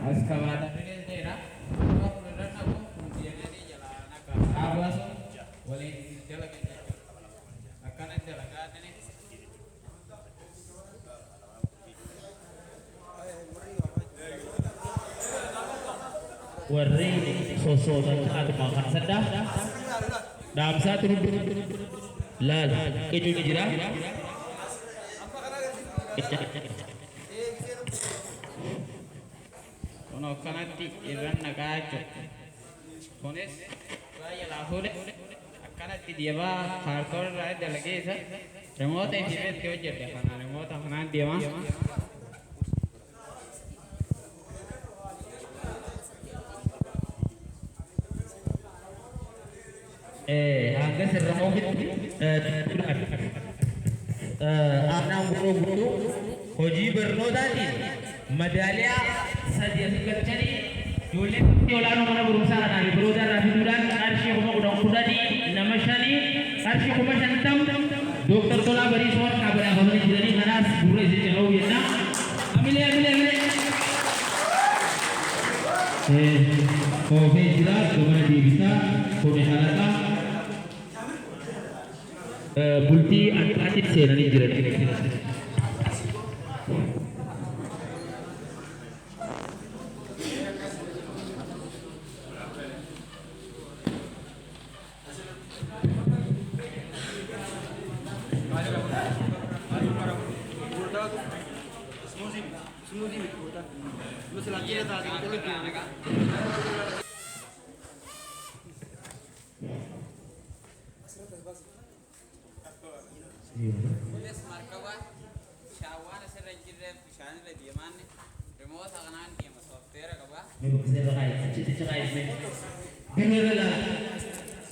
Askabata ini daerah. Kalau beneran aku kuncinya di jalan agak abas. Boleh jalan aja. Akan jalan kan ini. Warri sosok atau makan sedap. Dalam satu lal keju dijira. Kono kanati iran nagacho. Kones saya lahore. Kanati dia bah hardcore ride lagi sa. Remote activate kau jadi kan remote apa dia mah. Angga seremau anak guru-guru hoji bernodani medalya sadia kerjani jolek jolano mana berusaha nari berusaha rafi duran arshi kuma udang kudadi namashani arshi kuma shantam dokter tola bari suar kabar abang ni jirani manas guru isi jauh ya na amile kopi jirat kemana dia bisa kode halata bulti atletik senani jirat Polis markaba shawan sirra jirre pishan le diaman remote akanan dia software kaba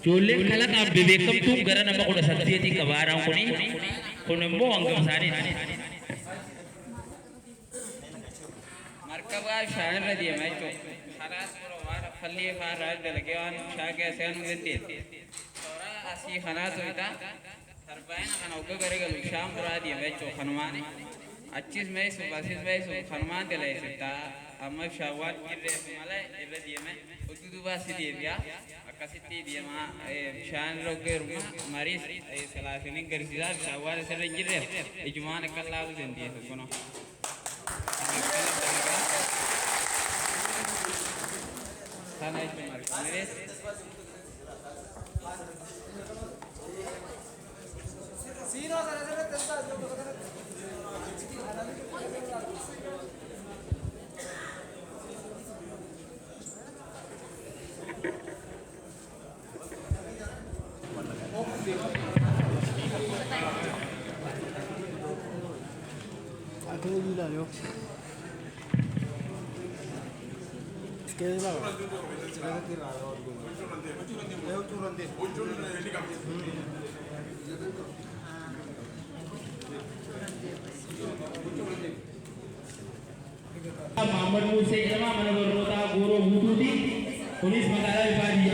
Jolek kalat ab bebekam tu gara nama kuda satyati kabarang kuni kunembo anggam sani markaba shawan le dia mai to haras pro war falli fara delegan shage sen genti tora asi khana to ita sarbaina kana uga garega sham pura dia mai to khanmani 25 मई से 22 मई से हनुमान दिले सकता अम्मा शावाल गिरे माले इबे दिए में उर्दू भाषा दिए दिया अकासिती दिए मा शान लोग के रूम मरीज सलासिनिंग कर दिया शावाल से गिरे इजमान कल्ला उस दिन दिए सुनो थाना इजमान मेरे सीनो सर तेरा Akhirnya gila yo. Sekali lah. Sekali kira yo. Yo turun deh. Muhammad Musa Jama mana berota guru Hududi polis Matara Ibadi